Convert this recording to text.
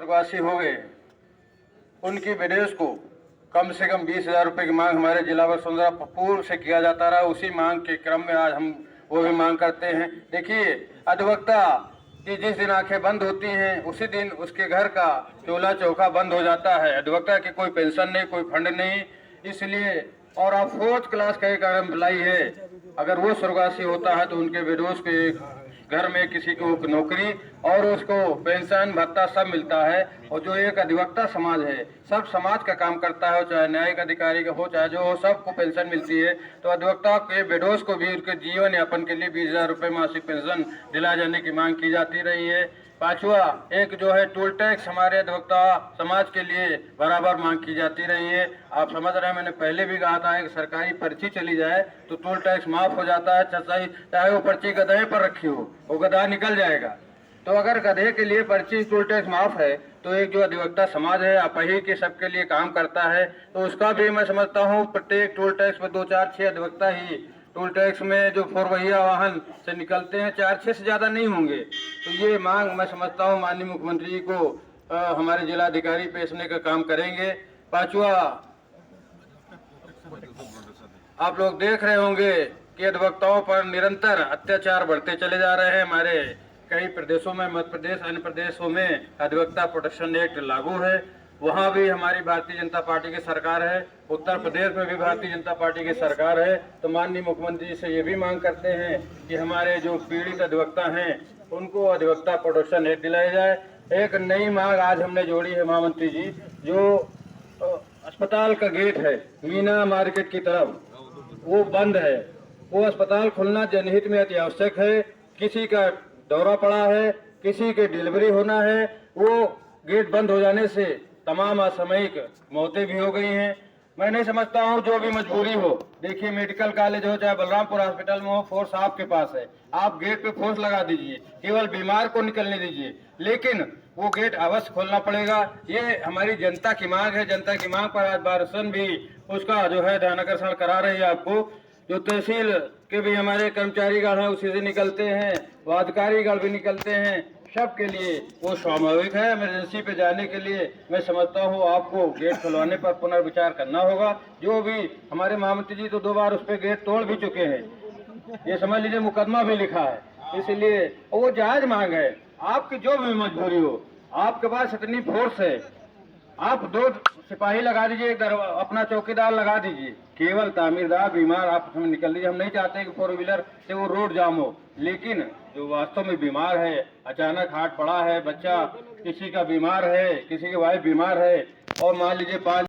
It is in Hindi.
स्वर्गवासी हो गए, उनकी विदेश को कम से कम 20,000 रुपये की मांग हमारे जिला वसुंधरा पूर्व से किया जाता रहा। उसी मांग के क्रम में आज हम वो भी मांग करते हैं। देखिए, अधिवक्ता कि जिस दिन आंखें बंद होती हैं उसी दिन उसके घर का चूल्हा चौका बंद हो जाता है। अधिवक्ता की कोई पेंशन नहीं, कोई फंड नहीं, इसलिए और आप 4th क्लास का एक एम्प्लाई है, अगर वो स्वर्गवासी होता है तो उनके विडोज के घर में किसी को नौकरी और उसको पेंशन भत्ता सब मिलता है। और जो एक अधिवक्ता समाज है, सब समाज का काम करता है, चाहे न्यायिक अधिकारी का हो चाहे जो हो, सबको पेंशन मिलती है। तो अधिवक्ता के विडोज को भी उनके जीवन यापन के लिए 20,000 रुपये मासिक पेंशन दिलाए जाने की मांग की जाती रही है। पांचवा, एक जो है टोल टैक्स हमारे अधिवक्ता समाज के लिए बराबर मांग की जाती रही है। आप समझ रहे हैं, मैंने पहले भी कहा था कि सरकारी पर्ची चली जाए तो टोल टैक्स माफ हो जाता है, चाहे वो पर्ची गधे पर रखी हो, वो गधा निकल जाएगा। तो अगर गधे के लिए पर्ची टोल टैक्स माफ है तो एक जो अधिवक्ता समाज है अपही के सबके लिए काम करता है, तो उसका भी मैं समझता हूँ प्रत्येक टोल टैक्स में 2, 4, 6 अधिवक्ता ही टोल टैक्स में जो 4 पहिया वाहन से निकलते हैं 4, 6 से ज्यादा नहीं होंगे। तो ये मांग मैं समझता हूँ माननीय मुख्यमंत्री जी को हमारे जिलाधिकारी पेशने का काम करेंगे। पांचवा, आप लोग देख रहे होंगे कि अधिवक्ताओं पर निरंतर अत्याचार बढ़ते चले जा रहे हैं। हमारे कई प्रदेशों में, मध्य प्रदेश, अन्य प्रदेशों में अधिवक्ता प्रोटेक्शन एक्ट लागू है, वहाँ भी हमारी भारतीय जनता पार्टी की सरकार है। उत्तर प्रदेश में भी भारतीय जनता पार्टी की सरकार है। तो माननीय मुख्यमंत्री जी से ये भी मांग करते हैं कि हमारे जो पीड़ित अधिवक्ता हैं उनको अधिवक्ता प्रोटेक्शन एक्ट दिलाया जाए। एक नई मांग आज हमने जोड़ी है महामंत्री जी, जो अस्पताल का गेट है मीना मार्केट की तरफ, वो बंद है। वो अस्पताल खुलना जनहित में अति आवश्यक है। किसी का दौरा पड़ा है, किसी के डिलीवरी होना है, वो गेट बंद हो जाने से तमाम असामयिक मौतें भी हो गई हैं। मैं नहीं समझता हूँ जो भी मजबूरी हो, देखिए मेडिकल कॉलेज हो चाहे बलरामपुर हॉस्पिटल में हो, फोर्स आपके पास है, आप गेट पे फोर्स लगा दीजिए, केवल बीमार को निकलने दीजिए, लेकिन वो गेट अवश्य खोलना पड़ेगा। ये हमारी जनता की मांग है। जनता की मांग पर आज बारसन भी उसका जो है ध्यानाकर्षण करा रही है आपको। जो तहसील के भी हमारे कर्मचारीगण हैं उसी से निकलते हैं, वो अधिकारीगण भी निकलते हैं, सबके लिए वो स्वाभाविक है। इमरजेंसी पे जाने के लिए मैं समझता हूँ आपको गेट खुलवाने पर पुनर्विचार करना होगा। जो भी हमारे महामंत्री जी तो 2 बार उस पर गेट तोड़ भी चुके हैं, ये समझ लीजिए मुकदमा भी लिखा है, इसलिए वो जायज मांग है। आपकी जो भी मजबूरी हो, आपके पास इतनी फोर्स है, आप 2 सिपाही लगा दीजिए, एक अपना चौकीदार लगा दीजिए, केवल तामीरदार बीमार आप उसमें निकल दीजिए। हम नहीं चाहते कि 4 व्हीलर से वो रोड जाम हो, लेकिन जो वास्तव में बीमार है, अचानक हार्ट पड़ा है, बच्चा किसी का बीमार है, किसी की वाइफ बीमार है, और मान लीजिए 5